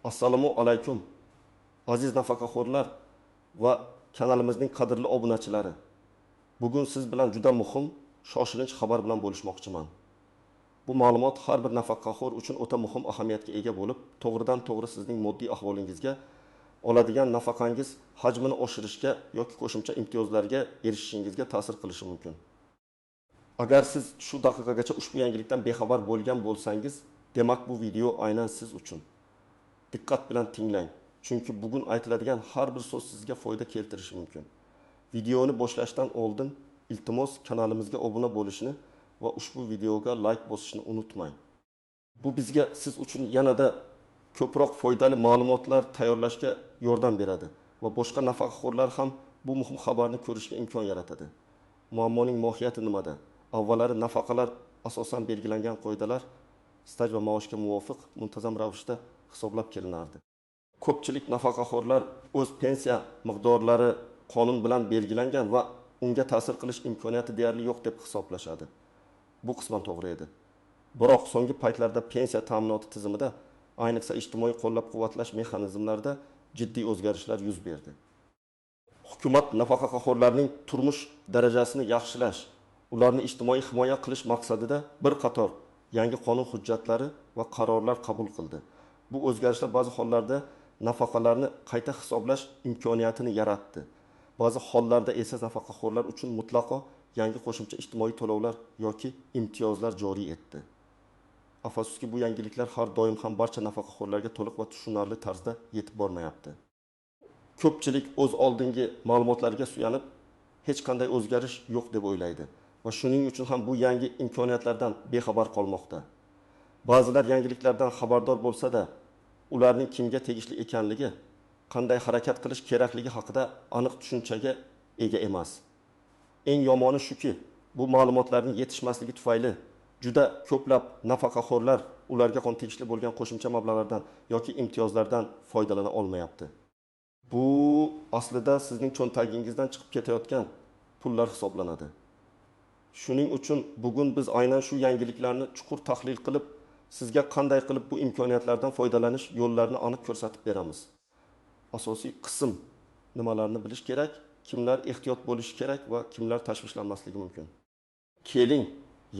Assalomu alaykum. Aziz nafaqaxo'rlar va kanalimizning qadrli obunachilari. Bugun siz bilan juda muhim, shoshilinch xabar bilan bo'lishmoqchiman. Bu ma'lumot har bir nafaqaxo'r uchun o'ta muhim ahamiyatga ega bo'lib, to'g'ridan-to'g'ri sizning moddiy ahvolingizga, oladigan nafaqangiz hajmini oshirishga yoki qo'shimcha imtiyozlarga erishishingizga ta'sir qilishi mumkin. Agar siz shu daqiqagacha ushbu yangilikdan bexabar bo'lgan bo'lsangiz, demak bu video aynan siz uchun. Diqqat bilan tinglang, chunki bugun aytiladigan har bir so'z sizga foyda keltirishi mumkin. Videoni boshlashdan oldin iltimos kanalimizga obuna bo'lishni va ushbu videoga like bosishni unutmang. Bu bizga siz uchun yanada ko'proq foydali ma'lumotlar tayyorlashga yordam beradi va boshqa nafaqaxo'rlar ham bu muhim xabarni ko'rishga imkon yaratadi. Muammoning mohiyati nimada? Avvallari nafaqalar asosan belgilangan qoidalar staj va maoshga muvofiq muntazam ravishda hisoblab kelinardi. Ko'pchilik nafaqaxo'rlar o'z pensiya miqdorlari qonun bilan belgilangan va unga ta'sir qilish imkoniyati deyarli yo'q deb hisoblashadi. Bu qisman to'g'ri edi. Biroq so'nggi paytlarda pensiya ta'minoti tizimida, ayniqsa ijtimoiy qo'llab-quvvatlash mexanizmlarida jiddiy o'zgarishlar yuz berdi. Hukumat nafaqaxo'rlarning turmush darajasini yaxshilash, ularni ijtimoiy himoya qilish maqsadida bir qator yangi qonun hujjatlari va qarorlar qabul qildi. Bu o'zgarishlar ba'zi hollarda nafaqalarni qayta hisoblash imkoniyatini yaratdi. Ba'zi hollarda esa nafaqaxo'rlar uchun mutlaqo yangi qo'shimcha ijtimoiy to'lovlar yoki imtiyozlar joriy etdi. Afsuski bu yangiliklar har doim ham barcha nafaqaxo'rlarga to'liq va tushunarli tarzda yetib bormayapti. Ko'pchilik o'z oldingi ma'lumotlarga suyanib, hech qanday o'zgarish yo'q deb o'ylaydi va shuning uchun ham bu yangi imkoniyatlardan bexabar qolmoqda. Ba'zilar yangiliklardan xabardor bo'lsa-da, ularning kimga tegishli ekanligi, qanday harakat qilish kerakligi haqida aniq tushunchaga ega emas. Eng yomoni shuki, bu ma'lumotlarning yetishmasligi tufayli juda ko'plab nafaqaxo'rlar ularga tegishli bo'lgan qo'shimcha mablag'lardan yoki imtiyozlardan foydalana olmayapti. Bu aslida sizning cho'ntagingizdan chiqib ketayotgan pullar hisoblanadi. Shuning uchun bugun biz aynan shu yangiliklarni chuqur tahlil qilib, sizga qanday qilib bu imkoniyatlardan foydalanish yo'llarini aniq ko'rsatib beramiz. Asosiy qism nimalarni bilish kerak, kimlar ehtiyot bo'lishi kerak va kimlar tashvishlanmasligi mumkin. Keling,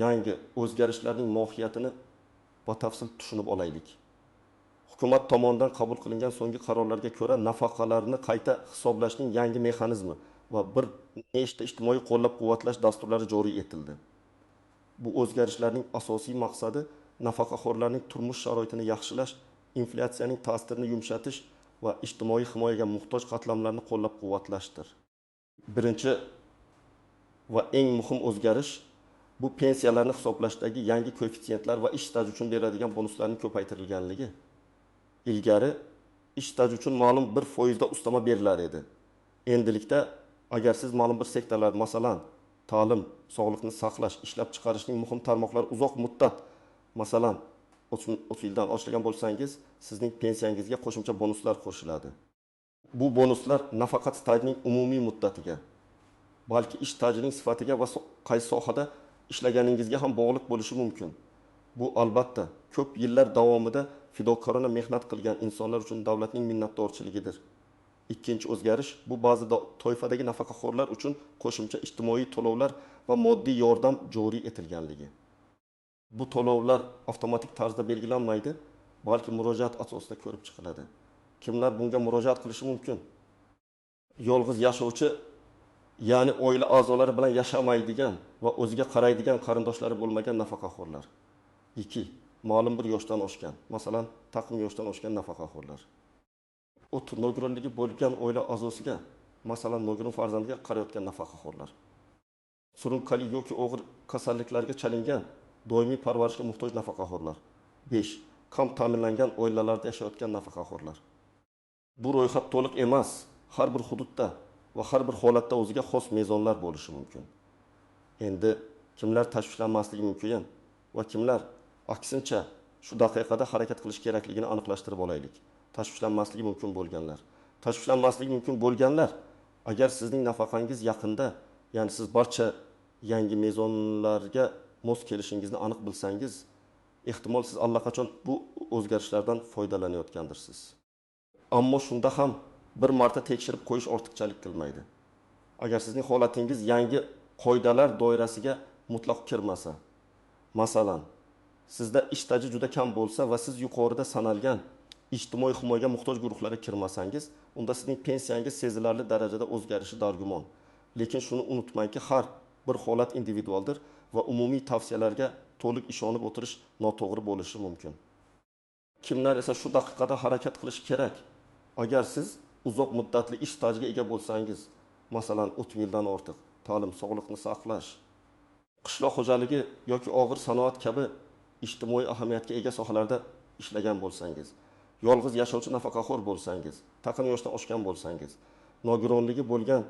yangi o'zgarishlarning mohiyatini batafsil tushunib olaylik. Hukumat tomonidan qabul qilingan so'nggi qarorlarga ko'ra nafaqalarni qayta hisoblashning yangi mexanizmi va bir nechta ijtimoiy qo'llab-quvvatlash dasturlari joriy etildi. Bu o'zgarishlarning asosiy maqsadi nafaqaxo'rlarning turmush sharoitini yaxshilash, inflyatsiyaning ta'sirini yumshatish va ijtimoiy himoyaga muhtoj qatlamlarni qo'llab-quvvatlashdir. Birinchi va eng muhim o'zgarish bu pensiyalarni hisoblashdagi yangi koeffitsiyentlar va ish staji uchun beriladigan bonuslarning ko'paytirilganligi. Ilgari ish staji uchun ma'lum 1% da ustama berilar edi. Endilikda agar siz ma'lum bir sektorlar, masalan, ta'lim, sog'liqni saqlash, ishlab chiqarishning muhim tarmoqlari uzoq muddat, masalan, 30 yildan oshirgan bo'lsangiz, sizning pensiyangizga qo'shimcha bonuslar qo'shiladi. Bu bonuslar nafaqat stajning umumiy muddatiga, balki ish stajining sifatiga va qaysi sohada ishlaganingizga ham bog'liq bo'lishi mumkin. Bu albatta ko'p yillar davomida fidokorona mehnat qilgan insonlar uchun davlatning minnatdorchiligidir. Ikkinchi o'zgarish bu ba'zi toifadagi nafaqaxo'rlar uchun qo'shimcha ijtimoiy to'lovlar va moddiy yordam joriy etilganligi. Bu to'lovlar avtomatik tarzda belgilanmaydi, balki murojaat asosida ko'rib chiqiladi. Kimlar bunga murojaat qilishi mumkin? Yolg'iz yashovchi, ya'ni oila a'zolari bilan yashamaydigan va o'ziga qaraydigan qarindoshlari bo'lmagan nafaqaxo'rlar. 2. Ma'lum bir yoshdan oshgan, masalan, taqvim yoshdan oshgan nafaqaxo'rlar. Nogironligi bo'lgan oila a'zosiga, masalan, nogiron farzandiga qarayotgan nafaqaxo'rlar. Surunkali yoki og'ir kasalliklarga chalingan, doimiy parvarishga muhtoj nafaqaxo'rlar. 5. Kam ta'minlangan oilalarda yashayotgan nafaqaxo'rlar. Bu ro'yxat to'liq emas. Har bir hududda va har bir holatda o'ziga xos mezonlar bo'lishi mumkin. Endi kimlar tashvishlanmasligi mumkin va kimlar aksincha shu daqiqada harakat qilish kerakligini aniqlashtirib olaylik. Tashvishlanmasligi mumkin bo'lganlar. Tashvishlanmasligi mumkin bo'lganlar, agar sizning nafaqangiz yaqinda, ya'ni siz barcha yangi mezonlarga mos kelishingizni aniq bilsangiz, ehtimol siz allaqachon bu o'zgarishlardan foydalanayotgandirsiz. Ammo shunda ham bir marta tekshirib qo'yish ortiqchalik qilmaydi. Agar sizning holatingiz yangi qoidalar doirasiga mutlaq kirmasa, masalan, sizda ish staji juda kam bo'lsa va siz yuqorida sanalgan ijtimoiy himoyaga muhtoj guruhlarga kirmasangiz, unda sizning pensiyangiz sezilarli darajada o'zgarishi dargumon. Lekin shuni unutmangki, har bir holat individualdir va umumiy tavsiyalarga to'liq ishonib o'tirish noto'g'ri bo'lishi mumkin. Kimlar esa shu daqiqada harakat qilish kerak? Agar siz uzoq muddatli ish stajiga ega bo'lsangiz, masalan 30 yildan ortiq ta'lim, sog'liqni saqlash, qishloq xo'jaligi yoki og'ir sanoat kabi ijtimoiy ahamiyatga ega sohalarda ishlagan bo'lsangiz, yolg'iz yashovchi nafaqaxo'r bo'lsangiz, taqin yoshdan oshgan bo'lsangiz, nogironligi bo'lgan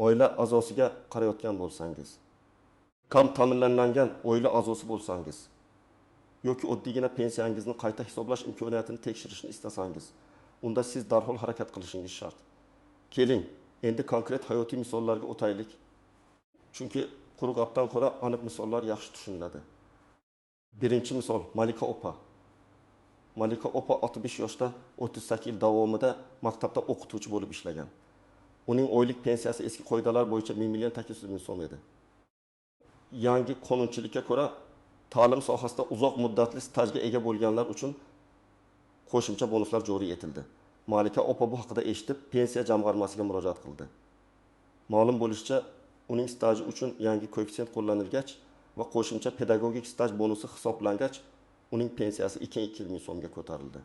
oila a'zosiga qarayotgan bo'lsangiz, kam ta'minlangan oila a'zosi bo'lsangiz yoki oddiygina pensiyangizni qayta hisoblash imkoniyatini tekshirishni istasangiz, unda siz darhol harakat qilishingiz shart. Keling, endi konkret hayotiy misollarga o'taylik. Chunki quruq gapdan ko'ra aniq misollar yaxshi tushuniladi. Birinchi misol Malika opa. Malika opa 65 yoshda 38 yil davomida maktabda o'qituvchi bo'lib ishlagan. Uning oylik pensiyasi eski qoidalar bo'yicha 1 million so'm edi. Yangi qonunchilikka ko'ra ta'lim sohasida uzoq muddatli stajga ega bo'lganlar uchun qo'shimcha bonuslar joriy etildi. Malika opa bu haqida eshitib, pensiya jamg'armasiga murojaat qildi. Ma'lum bo'lishicha, uning staji uchun yangi koeffitsient qo'llanilgach va qo'shimcha pedagogik staj bonusi hisoblangach, uning pensiyasi 2 ming so'mga ko'tarildi.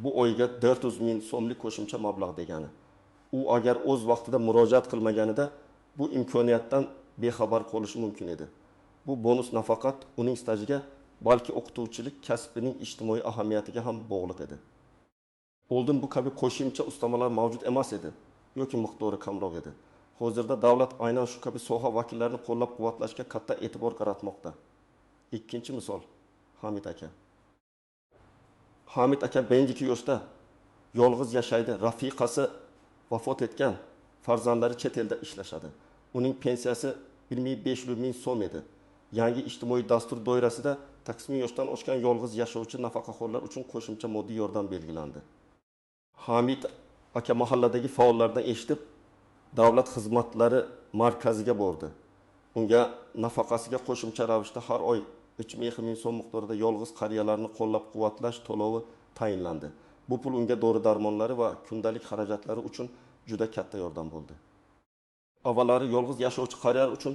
Bu oyga 400 ming so'mlik qo'shimcha mablag' degani. U agar o'z vaqtida murojaat qilmaganida bu imkoniyatdan bexabar qolishi mumkin edi. Bu bonus nafaqat uning stajiga, balki o'qituvchilik kasbining ijtimoiy ahamiyatiga ham bog'liq edi. Oldin bu kabi qo'shimcha ustamalar mavjud emas edi yoki miqdori kamroq edi. Hozirda davlat aynan shu kabi soha vakillarini qo'llab-quvvatlashga katta e'tibor qaratmoqda. Ikkinchi misol Hamid aka. Hamid aka 52 yoshda yolg'iz yashaydi. Rafiqasi vafot etgan, farzandlari chet elda ishlashadi. Uning pensiyasi 1,5 ming so'm edi. Yangi ijtimoiy dastur doirasida 80 yoshdan oshgan yolg'iz yashovchi nafaqaxo'rlar uchun qo'shimcha moddiy yordam belgilandi. Hamid aka mahalladagi faollardan eshitib, davlat xizmatlari markaziga bordi. Unga nafaqasiga qo'shimcha ravishda har oy 3,5 ming so'm miqdorida yolg'iz qariyalarni qo'llab-quvvatlash to'lovi tayinlandi. Bu pul unga dori-darmonlari va kundalik xarajatlari uchun juda katta yordam bo'ldi. Avvallari yolg'iz yashovchi qariyalar uchun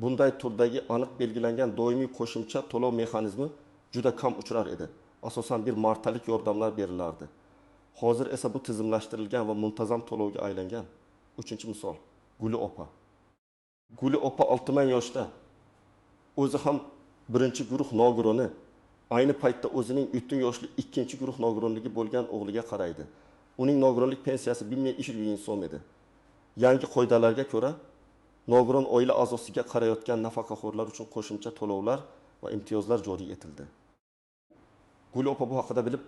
bunday turdagi aniq belgilangan doimiy qo'shimcha to'lov mexanizmi juda kam uchrar edi. Asosan bir martalik yordamlar berilardi. Hozir esa bu tizimlashtirilgan va muntazam to'lovga aylangan. Uchinchi misol Guli opa. Guli opa 60 yoshda. O'zi ham birinchi guruh nogironi, ayni paytda o'zining 3 yoshli ikkinchi guruh nogironligi bo'lgan o'g'liga qaraydi. Uning nogironlik pensiyasi 1,2 ming so'm edi. Yangi qoidalarga ko'ra, nogiron oila a'zosiga qarayotgan nafaqaxo'rlar uchun qo'shimcha to'lovlar va imtiyozlar joriy etildi. Guli opa bu haqida bilib,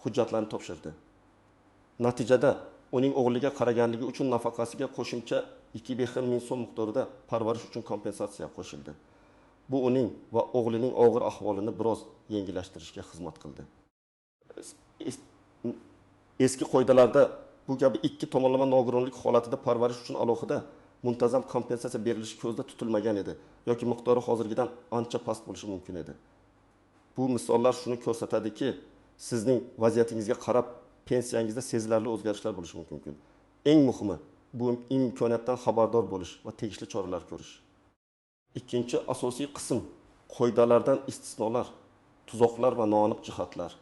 hujjatlarni topshirdi. Natijada uning o'g'liga qaraganligi uchun nafaqasiga qo'shimcha 2,5 ming so'm miqdorida parvarish uchun kompensatsiya qo'shildi. Bu uning va o'g'lining og'ir ahvolini biroz yengillashtirishga xizmat qildi. Eski qoidalarda bu kabi ikki tomonlama nogironlik holatida parvarish uchun alohida muntazam kompensatsiya berilishi ko'zda tutilmagan edi yoki miqdori hozirgidan ancha past bo'lishi mumkin edi. Bu misollar shuni ko'rsatadiki, sizning vaziyatingizga qarab pensiyangizda sezilarli o'zgarishlar bo'lishi mumkin. Eng muhimi bu imkoniyatdan xabardor bo'lish va tegishli choralar ko'rish. Ikkinchi asosiy qism qoidalardan istisnolar, tuzoqlar va noaniq jihatlar.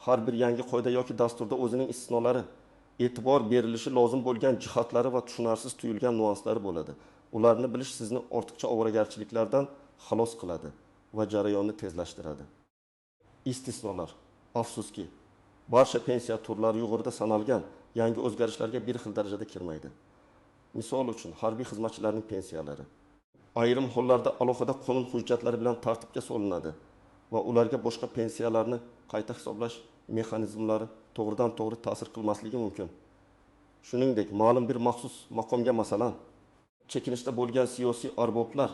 Har bir yangi qoida yoki dasturda o'zining istisnolari, e'tibor berilishi lozim bo'lgan jihatlari va tushunarsiz tuyulgan nuanslari bo'ladi. Ularni bilish sizni ortiqcha ovoragarchiliklardan xalos qiladi va jarayonni tezlashtiradi. Istisnolar. Afsuski, barcha pensiya turlari yuqorida sanalgan yangi o'zgarishlarga bir xil darajada kirmaydi. Misol uchun, harbiy xizmatchilarning pensiyalari ayrim hollarda alohida qonun hujjatlari bilan tartibga solinadi va ularga boshqa pensiyalarni qayta hisoblash mexanizmlari to'g'ridan-to'g'ri ta'sir qilmasligi mumkin. Shuningdek, ma'lum bir maxsus maqomga, masalan, chekinishda bo'lgan siyosiy arboblar,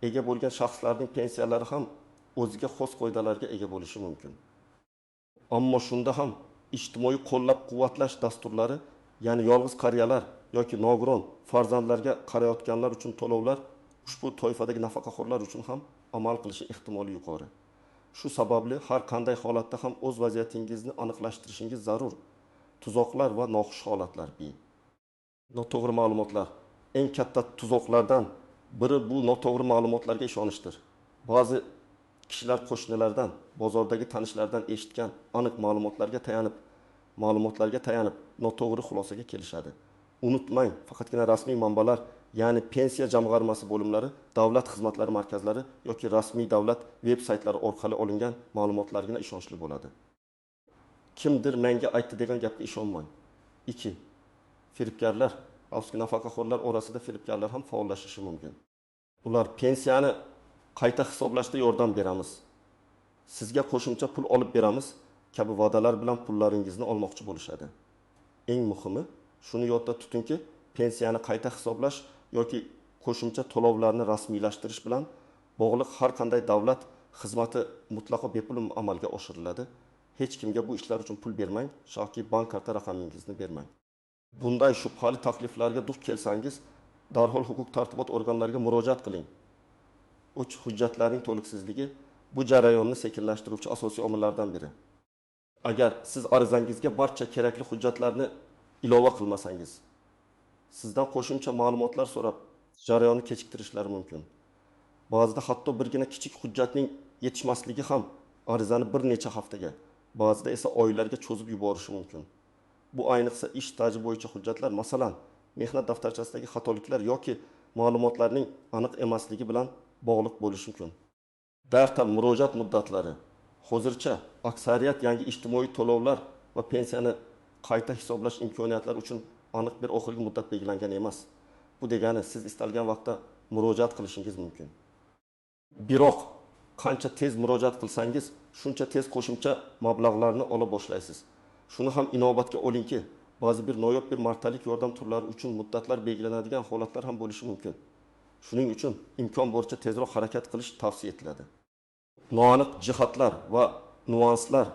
ega bo'lgan shaxslarning pensiyalari ham o'ziga xos qoidalarga ega bo'lishi mumkin. Ammo shunda ham ijtimoiy qo'llab-quvvatlash dasturlari, ya'ni yolg'iz qariyalar yoki nogiron farzandlarga qarayotganlar uchun to'lovlar ushbu toifadagi nafaqaxo'rlar uchun ham amal qilishi ehtimoli yuqori. Shu sababli har qanday holatda ham o'z vaziyatingizni aniqlashtirishingiz zarur. Tuzoqlar va noxush holatlar B. Noto'g'ri ma'lumotlar. Eng katta tuzoqlardan biri bu noto'g'ri ma'lumotlarga ishonishdir. Ba'zi kishilar qo'shnilardan, bozordagi tanishlardan eshitgan aniq ma'lumotlarga tayanib noto'g'ri xulosaga kelishadi. Unutmang, faqatgina rasmiy manbalar, ya'ni pensiya jamg'armasi bo'limlari, davlat xizmatlari markazlari yoki rasmiy davlat veb-saytlari orqali olingan ma'lumotlarga ishonchli bo'ladi. Kimdir menga aytdi degan gapga ishonmang. 2. Firibgarlar, afsuski nafaqaxo'rlar orasida firibgarlar ham faollashishi mumkin. Ular pensiyani qayta hisoblashda yordam beramiz, sizga qo'shimcha pul olib beramiz kabi va'dalar bilan pullaringizni olmoqchi bo'lishadi. Eng muhimi, shuni yodda tutingki, pensiyani qayta hisoblash yoki qo'shimcha to'lovlarni rasmiylashtirish bilan bog'liq har qanday davlat xizmati mutlaqo bepul amalga oshiriladi. Hech kimga bu ishlar uchun pul bermang, yoki bank karta raqamingizni bermang. Bunday shubhali takliflarga duch kelsangiz, darhol huquq-tartibot organlariga murojaat qiling. Uch hujjatlarning to'liqsizligi bu jarayonni sekinlashtiruvchi asosiy omillardan biri. Agar siz arizangizga barcha kerakli hujjatlarni ilova qilmasangiz, sizdan qo'shimcha ma'lumotlar so'rab jarayonni kechiktirishlari mumkin. Ba'zida hatto birgina kichik hujjatning yetishmasligi ham arizani bir necha haftaga, ba'zida esa oylarga cho'zib yuborishi mumkin. Bu ayniqsa ish staji bo'yicha hujjatlar, masalan, mehnat daftarchasidagi xatoliklar yoki ma'lumotlarning aniq emasligi bilan bog'liq bo'lishi mumkin. Dartal murojaat muddatlari. Hozircha aksariyat yangi ijtimoiy to'lovlar va pensiyani qayta hisoblash imkoniyatlari uchun aniq bir oxirgi muddat belgilangan emas. Bu degani siz istalgan vaqtda murojaat qilishingiz mumkin. Biroq qancha tez murojaat qilsangiz, shuncha tez qo'shimcha mablag'larni ola boshlaysiz. Shuni ham inobatga olingki, ba'zi bir noyob bir martalik yordam turlari uchun muddatlar belgilanadigan holatlar ham bo'lishi mumkin. Shuning uchun imkon boricha tezroq harakat qilish tavsiya etiladi. Noaniq jihatlar va nuanslar.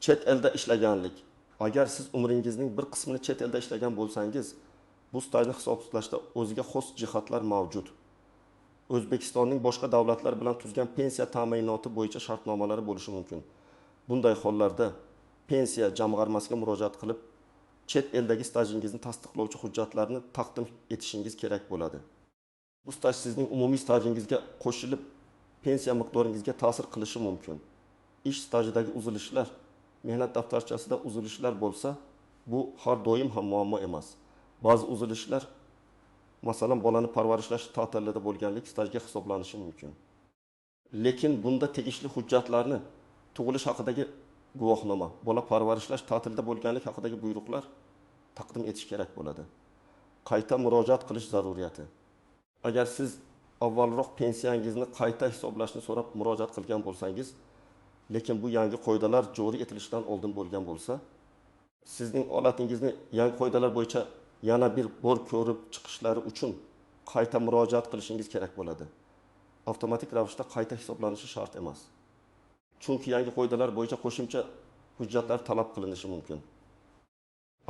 Chet elda ishlaganlik. Agar siz umringizning bir qismini chet elda ishlagan bo'lsangiz, bu stajni hisoblashda o'ziga xos jihatlar mavjud. O'zbekistonning boshqa davlatlar bilan tuzgan pensiya ta'minoti bo'yicha shartnomalari bo'lishi mumkin. Bunday hollarda pensiya jamg'armasiga murojaat qilib, chet eldagi stajingizni tasdiqlovchi hujjatlarni taqdim etishingiz kerak bo'ladi. Bu staj sizning umumiy stajingizga qo'shilib, pensiya miqdoringizga ta'sir qilishi mumkin. Ish stajidagi uzilishlar, mehnat daftarchasida uzilishlar bo'lsa, bu har doim ham muammo emas. Ba'zi uzilishlar, masalan, bolani parvarishlash ta'tilida bo'lganlik stajga hisoblanishi mumkin. Lekin bunda tegishli hujjatlarni, tug'ilish haqidagi guvohnoma, bola parvarishlash ta'tilida bo'lganlik haqidagi buyruqlar taqdim etish kerak bo'ladi. Qayta murojaat qilish zaruriyati. Agar siz avvalroq pensiyangizni qayta hisoblashni so'rab murojaat qilgan bo'lsangiz, lekin bu yangi qoidalar joriy etilishidan oldin bo'lgan bo'lsa, sizning holatingizni yangi qoidalar bo'yicha yana bir bor ko'rib chiqishlari uchun qayta murojaat qilishingiz kerak bo'ladi. Avtomatik ravishda qayta hisoblanishi shart emas. Chunki yangi qoidalar bo'yicha qo'shimcha hujjatlar talab qilinishi mumkin.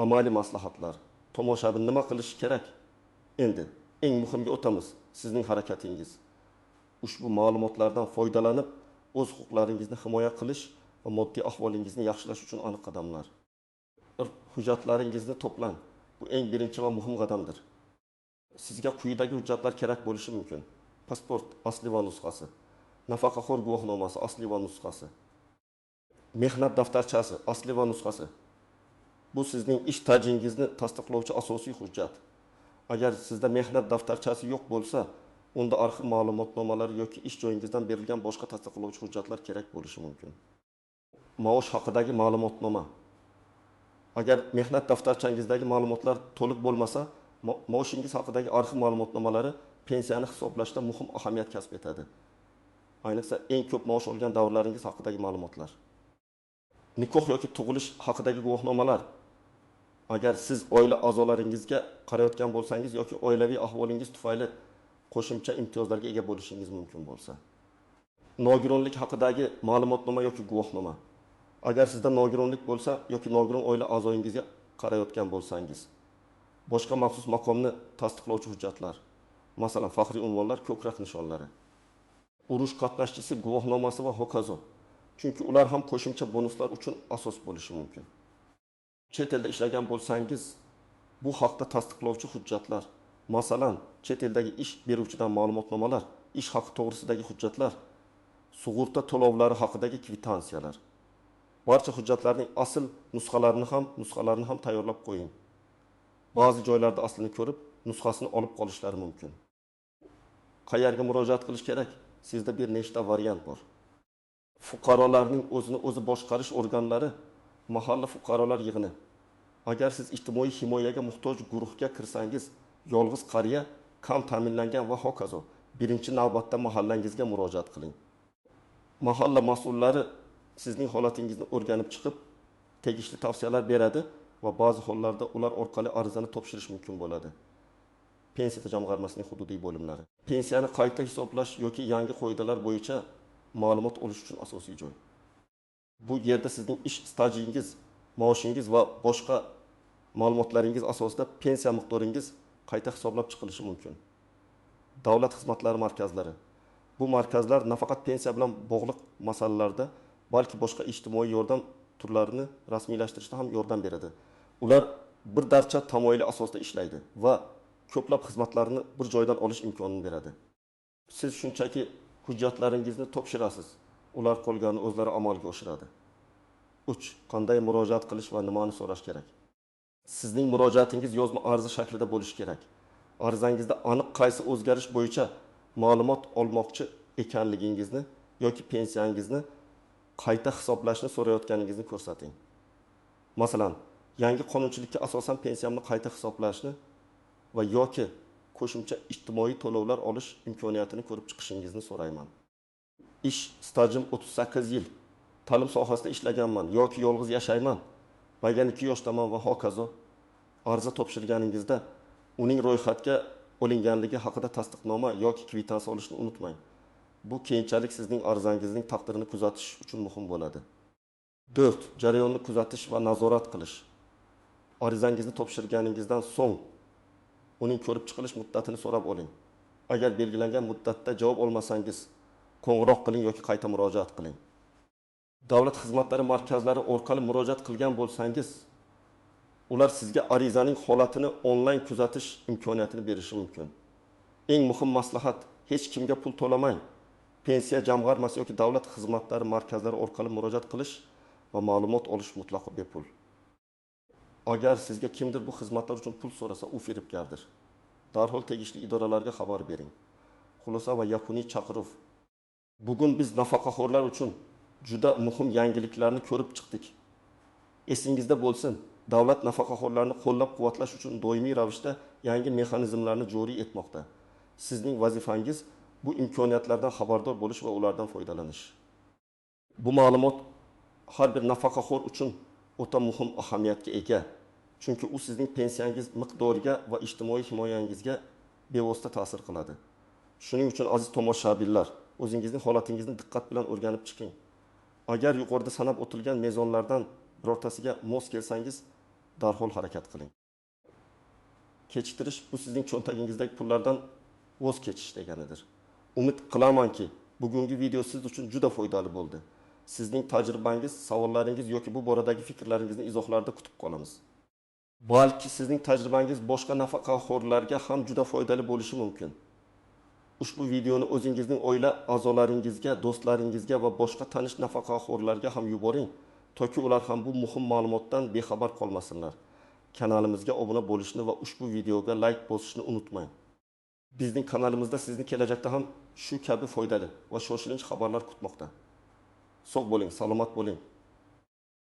Amaliy maslahatlar. Tomoshabin nima qilish kerak? Endi eng muhimga o'tamiz. Sizning harakatingiz. Ushbu ma'lumotlardan foydalanib, o'z huquqlaringizni himoya qilish va moddiy ahvolingizni yaxshilash uchun aniq qadamlar. Hujjatlaringizni to'plang. Bu eng birinchi va muhim qadamdir. Sizga quyidagi hujjatlar kerak bo'lishi mumkin. Pasport asli va nusxasi, nafaqaxo'r guvohnomasi asli va nusxasi, mehnat daftarchasi asli va nusxasi. Bu sizning ish stajingizni tasdiqlovchi asosiy hujjat. Agar sizda mehnat daftarchasi yo'q bo'lsa, unda arxiv ma'lumotnomalari yoki ish joyingizdan berilgan boshqa tasdiqlovchi hujjatlar kerak bo'lishi mumkin. Maosh haqidagi ma'lumotnoma. Agar mehnat daftarchangizdagi ma'lumotlar to'liq bo'lmasa, maoshingiz haqidagi arxiv ma'lumotnomalari pensiyani hisoblashda muhim ahamiyat kasb etadi. Ayniqsa eng ko'p maosh olgan davrlaringiz haqidagi ma'lumotlar. Nikoh yoki tug'ilish haqidagi guvohnomalar. Agar siz oila a'zolaringizga qarayotgan bo'lsangiz yoki oilaviy ahvolingiz tufayli qo'shimcha imtiyozlarga ega bo'lishingiz mumkin bo'lsa. nogironlik haqidagi ma'lumotnoma yoki guvohnoma. Agar sizda nogironlik bo'lsa yoki nogiron oila a'zoyingizga qarayotgan bo'lsangiz, boshqa maxsus maqomni tasdiqlovchi hujjatlar, masalan, faxriy unvonlar, ko'krak nishonlari, urush qatnashchisi guvohnomasi va hokazo. Chunki ular ham qo'shimcha bonuslar uchun asos bo'lishi mumkin. Chet elda ishlagan bo'lsangiz, bu haqda tasdiqlovchi hujjatlar, masalan, chet eldagi ish beruvchidan ma'lumotnomalar, ish haqi to'g'risidagi hujjatlar, sug'urta to'lovlari haqidagi kvitansiyalar. Barcha hujjatlarning asl nusxalarini ham tayyorlab qo'ying. Ba'zi joylarda aslini ko'rib, nusxasini olib qolishlari mumkin. Qayerga murojaat qilish kerak? Sizda bir nechta variant bor. Fuqarolarning o'zini o'zi boshqarish organlari, mahalla fuqarolar yig'ini. Agar siz ijtimoiy himoyaga muhtoj guruhga kirsangiz, yolg'iz qariya, kam ta'minlangan va hokazo, birinchi navbatda mahallangizga murojaat qiling. Mahalla mas'ullari sizning holatingizni o'rganib chiqib, tegishli tavsiyalar beradi va ba'zi hollarda ular orqali arizani topshirish mumkin bo'ladi. Pensiya jamg'armasining hududiy bo'limlari. Pensiyani qayta hisoblash yoki yangi qoidalar bo'yicha ma'lumot olish uchun asosiy joy. Bu yerda sizning ish stajingiz, maoshingiz va boshqa ma'lumotlaringiz asosida pensiya miqdoringiz qayta hisoblab chiqilishi mumkin. Davlat xizmatlari markazlari. Bu markazlar nafaqat pensiya bilan bog'liq masalalarda, balki boshqa ijtimoiy yordam turlarini rasmiylashtirishda ham yordam beradi. Ular bir darcha tamoyili asosida ishlaydi va ko'plab xizmatlarni bir joydan olish imkonini beradi. Siz shunchaki hujjatlaringizni topshirasiz. Ular qolganini o'zlari amalga oshiradi. 3. Qanday murojaat qilish va nimani so'rash kerak? Sizning murojaatingiz yozma ariza shaklida bo'lishi kerak. Arizangizda aniq qaysi o'zgarish bo'yicha ma'lumot olmoqchi ekanligingizni yoki pensiyangizni qayta hisoblashni so'rayotganingizni ko'rsating. Masalan, yangi qonunchilikka asosan pensiyamni qayta hisoblashni va yoki qo'shimcha ijtimoiy to'lovlar olish imkoniyatini ko'rib chiqishingizni so'rayman. Ish stajim 38 yil. Ta'lim sohasida ishlaganman yoki yolg'iz yashayman. Magan 2 yoshdaman va hokazo. Ariza topshirganingizda uning ro'yxatga olinganligi haqida tasdiqnoma yoki kvitansiya olishni unutmang. Bu keyinchalik sizning arizangizning taqdirini kuzatish uchun muhim bo'ladi. 4. Jarayonni kuzatish va nazorat qilish. Arizangizni topshirganingizdan so'ng uning ko'rib chiqilish muddatini so'rab oling. Agar belgilangan muddatda javob olmasangiz, qo'ng'iroq qiling yoki qayta murojaat qiling. Davlat xizmatlari markazlari orqali murojaat qilgan bo'lsangiz, ular sizga arizaning holatini onlayn kuzatish imkoniyatini berishi mumkin. Eng muhim maslahat, hech kimga pul to'lamang. Pensiya jamg'armasi yoki davlat xizmatlari markazlari orqali murojaat qilish va ma'lumot olish mutlaqo bepul. Agar sizga kimdir bu xizmatlar uchun pul so'rasa, u firibgardir. Darhol tegishli idoralarga xabar bering. Xulosa va yakuniy chaqiruv. Bugun biz nafaqaxo'rlar uchun juda muhim yangiliklarni ko'rib chiqdik. Esingizda bo'lsin, davlat nafaqaxo'rlarni qo'llab-quvvatlash uchun doimiy ravishda yangi mexanizmlarni joriy etmoqda. Sizning vazifangiz bu imkoniyatlardan xabardor bo'lish va ulardan foydalanish. Bu ma'lumot har bir nafaqaxo'r uchun o'ta muhim ahamiyatga ega. Chunki u sizning pensiyangiz miqdoriga va ijtimoiy himoyangizga bevosita ta'sir qiladi. Shuning uchun aziz tomoshabinlar, o'zingizning holatingizni diqqat bilan o'rganib chiqing. Agar yuqorida sanab o'tilgan mezonlardan birortasiga mos kelsangiz, darhol harakat qiling. Kechiktirish bu sizning cho'ntagingizdagi pullardan voz kechish deganidir. Umid qilamanki, bugungi video siz uchun juda foydali bo'ldi. Sizning tajribangiz, savollaringiz yoki bu boradagi fikrlaringizni izohlarda kutib qolamiz. Balki sizning tajribangiz boshqa nafaqaxo'rlarga ham juda foydali bo'lishi mumkin. Ushbu videoni o'zingizning oila a'zolaringizga, do'stlaringizga va boshqa tanish nafaqaxo'rlarga ham yuboring, toki ular ham bu muhim ma'lumotdan bexabar qolmasinlar. Kanalimizga obuna bo'lishni va ushbu videoga like bosishni unutmang. Bizning kanalimizda sizni kelajakda ham shu kabi foydali va shoshilinch xabarlar kutmoqda. Sog' bo'ling, salomat bo'ling.